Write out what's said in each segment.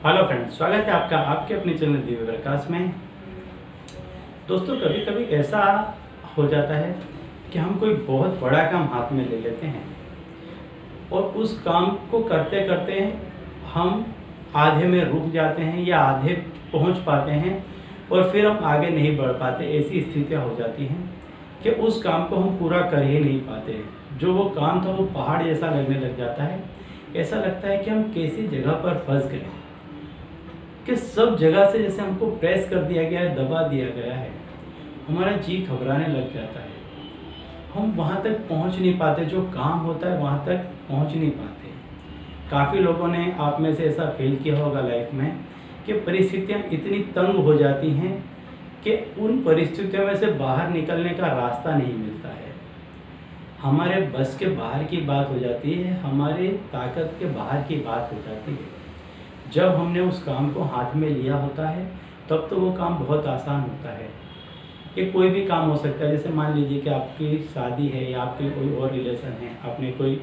Hello friends, स्वागत है आपका आपके अपने चैनल दिव्य प्रकाश में। दोस्तों, कभी कभी ऐसा हो जाता है कि हम कोई बहुत बड़ा काम हाथ में ले लेते हैं और उस काम को करते करते हम आधे में रुक जाते हैं या आधे पहुंच पाते हैं और फिर हम आगे नहीं बढ़ पाते। ऐसी स्थितियां हो जाती हैं कि उस काम को हम पूरा कर ही नहीं पाते। जो वो काम था वो पहाड़ जैसा लगने लग जाता है। ऐसा लगता है कि हम कैसी जगह पर फंस गए कि सब जगह से जैसे हमको प्रेस कर दिया गया है, दबा दिया गया है। हमारा जी घबराने लग जाता है। हम वहाँ तक पहुँच नहीं पाते, जो काम होता है वहाँ तक पहुँच नहीं पाते। काफ़ी लोगों ने आप में से ऐसा फील किया होगा लाइफ में कि परिस्थितियाँ इतनी तंग हो जाती हैं कि उन परिस्थितियों में से बाहर निकलने का रास्ता नहीं मिलता है। हमारे बस के बाहर की बात हो जाती है, हमारी ताकत के बाहर की बात हो जाती है। जब हमने उस काम को हाथ में लिया होता है तब तो वो काम बहुत आसान होता है। ये कोई भी काम हो सकता है। जैसे मान लीजिए कि आपकी शादी है या आपके कोई और रिलेशन है, आपने कोई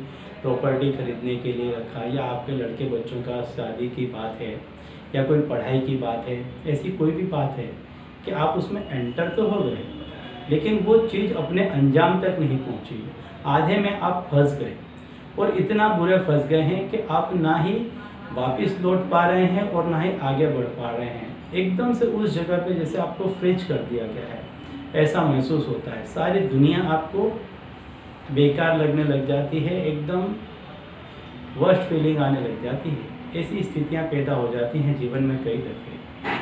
प्रॉपर्टी खरीदने के लिए रखा, या आपके लड़के बच्चों का शादी की बात है, या कोई पढ़ाई की बात है। ऐसी कोई भी बात है कि आप उसमें एंटर तो हो गए, लेकिन वो चीज़ अपने अंजाम तक नहीं पहुंची। आधे में आप फंस गए और इतना बुरे फंस गए हैं कि आप ना ही वापस लौट पा रहे हैं और ना ही आगे बढ़ पा रहे हैं। एकदम से उस जगह पे जैसे आपको फ्रीज कर दिया गया है, ऐसा महसूस होता है। सारी दुनिया आपको बेकार लगने लग जाती है, एकदम वर्स्ट फीलिंग आने लग जाती है। ऐसी स्थितियां पैदा हो जाती हैं जीवन में कई दफ़े।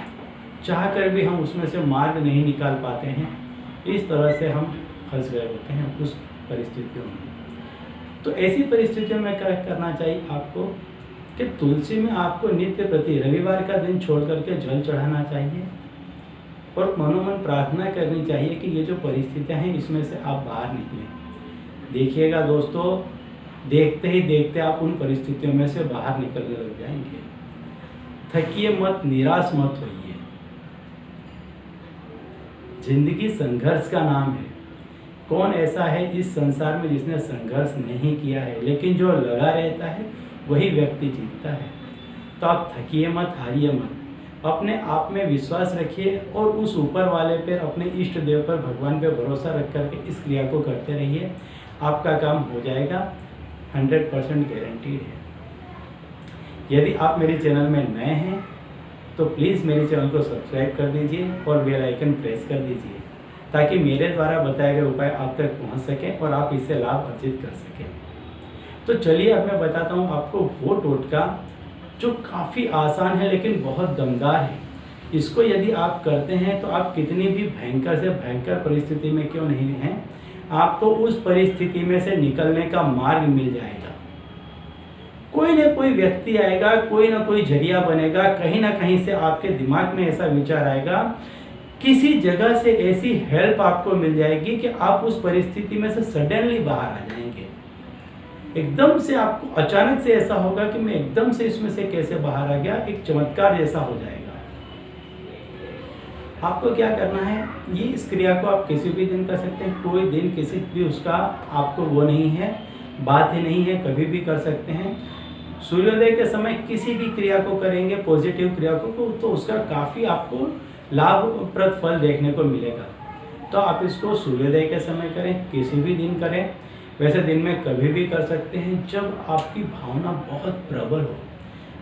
चाह कर भी हम उसमें से मार्ग नहीं निकाल पाते हैं। इस तरह से हम फंस गए होते हैं उस परिस्थितियों में। तो ऐसी परिस्थितियों में क्या करना चाहिए आपको कि तुलसी में आपको नित्य प्रति रविवार का दिन छोड़ करके जल चढ़ाना चाहिए और मनोमन प्रार्थना करनी चाहिए कि ये जो परिस्थितियां हैं इसमें से आप बाहर निकलें। देखिएगा दोस्तों, देखते ही देखते आप उन परिस्थितियों में से बाहर निकलने लग जाएंगे। थकिए मत, निराश मत होइए। जिंदगी संघर्ष का नाम है। कौन ऐसा है इस संसार में जिसने संघर्ष नहीं किया है, लेकिन जो लगा रहता है वही व्यक्ति जीतता है। तो आप थकिए मत, हारिए मत। अपने आप में विश्वास रखिए और उस ऊपर वाले पर, अपने इष्ट देव पर, भगवान पर भरोसा रख करके इस क्रिया को करते रहिए। आपका काम हो जाएगा, 100% गारंटीड है। यदि आप मेरे चैनल में नए हैं तो प्लीज़ मेरे चैनल को सब्सक्राइब कर दीजिए और बेल आइकन प्रेस कर दीजिए, ताकि मेरे द्वारा बताए गए उपाय आप तक पहुंच सकें और आप इससे लाभ अर्जित कर सकें। तो चलिए अब मैं बताता हूं आपको वो टोटका जो काफ़ी आसान है लेकिन बहुत दमदार है। इसको यदि आप करते हैं तो आप कितनी भी भयंकर से भयंकर परिस्थिति में क्यों नहीं हैं, आपको उस परिस्थिति में से निकलने का मार्ग मिल जाएगा। कोई ना कोई व्यक्ति आएगा, कोई ना कोई जरिया बनेगा, कहीं ना कहीं से आपके दिमाग में ऐसा विचार आएगा, किसी जगह से ऐसी हेल्प आपको मिल जाएगी कि आप उस परिस्थिति में से सडनली बाहर आ जाएंगे। एकदम से आपको अचानक से ऐसा होगा कि मैं एकदम से इसमें से कैसे बाहर आ गया, एक चमत्कार जैसा हो जाएगा। आपको क्या करना है, ये इस क्रिया को आप किसी भी दिन कर सकते हैं। कोई दिन किसी भी उसका आपको वो नहीं है, बात ही नहीं है, कभी भी कर सकते हैं। सूर्योदय के समय किसी भी क्रिया को करेंगे, पॉजिटिव क्रिया को, तो उसका काफ़ी आपको लाभप्रद फल देखने को मिलेगा। तो आप इसको सूर्योदय के समय करें, किसी भी दिन करें। वैसे दिन में कभी भी कर सकते हैं जब आपकी भावना बहुत प्रबल हो,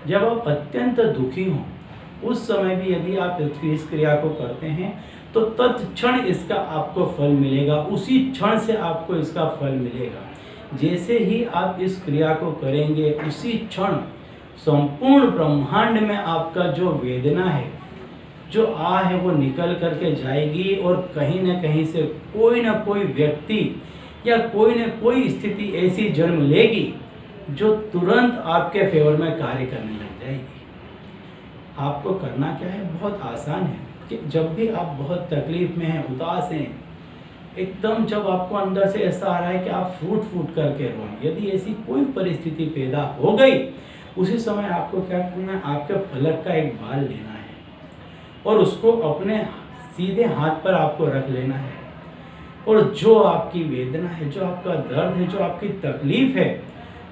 जब आप अत्यंत दुखी हों, उस समय भी यदि आप इस क्रिया को करते हैं तो तत्क्षण इसका आपको फल मिलेगा। उसी क्षण से आपको इसका फल मिलेगा। जैसे ही आप इस क्रिया को करेंगे उसी क्षण संपूर्ण ब्रह्मांड में आपका जो वेदना है, जो है वो निकल करके जाएगी और कहीं ना कहीं से कोई ना कोई व्यक्ति या कोई ना कोई स्थिति ऐसी जन्म लेगी जो तुरंत आपके फेवर में कार्य करने लग जाएगी। आपको करना क्या है, बहुत आसान है कि जब भी आप बहुत तकलीफ में हैं, उदास हैं, एकदम जब आपको अंदर से ऐसा आ रहा है कि आप फूट फूट करके रोएं, यदि ऐसी कोई परिस्थिति पैदा हो गई, उसी समय आपको क्या करना है, आपके फलक का एक बाल लेना है और उसको अपने सीधे हाथ पर आपको रख लेना है। और जो आपकी वेदना है, जो आपका दर्द है, जो आपकी तकलीफ है,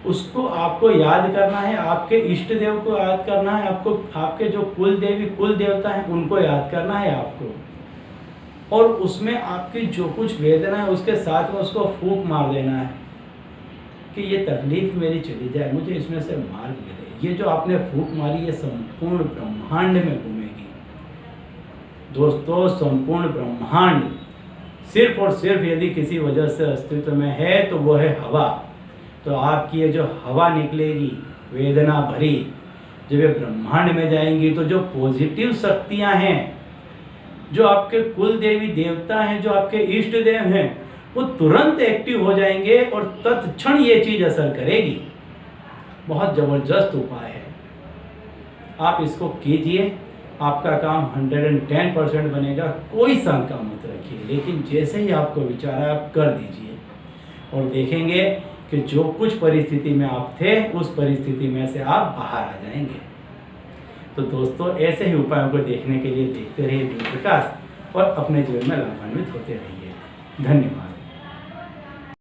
उसको आपको याद करना है, आपके इष्ट देव को याद करना है, आपको आपके जो कुल देवी कुल देवता हैं उनको याद करना है आपको, और उसमें आपकी जो कुछ वेदना है उसके साथ में उसको फूंक मार देना है कि ये तकलीफ मेरी चली जाए, मुझे इसमें से मार्ग मिले। ये जो आपने फूंक मारी ये संपूर्ण ब्रह्मांड में घूमेगी दोस्तों। संपूर्ण ब्रह्मांड सिर्फ और सिर्फ यदि किसी वजह से अस्तित्व में है तो वो है हवा। तो आपकी ये जो हवा निकलेगी वेदना भरी, जब ये ब्रह्मांड में जाएंगी तो जो पॉजिटिव शक्तियां हैं, जो आपके कुल देवी देवता हैं, जो आपके इष्ट देव हैं, वो तुरंत एक्टिव हो जाएंगे और तत्क्षण ये चीज असर करेगी। बहुत जबरदस्त उपाय है, आप इसको कीजिए, आपका काम 110% बनेगा। कोई शंका मत रखिए, लेकिन जैसे ही आपको विचार है आप कर दीजिए और देखेंगे कि जो कुछ परिस्थिति में आप थे उस परिस्थिति में से आप बाहर आ जाएंगे। तो दोस्तों ऐसे ही उपायों को देखने के लिए देखते रहिए दिव्य प्रकाश और अपने जीवन में लाभान्वित होते रहिए। धन्यवाद।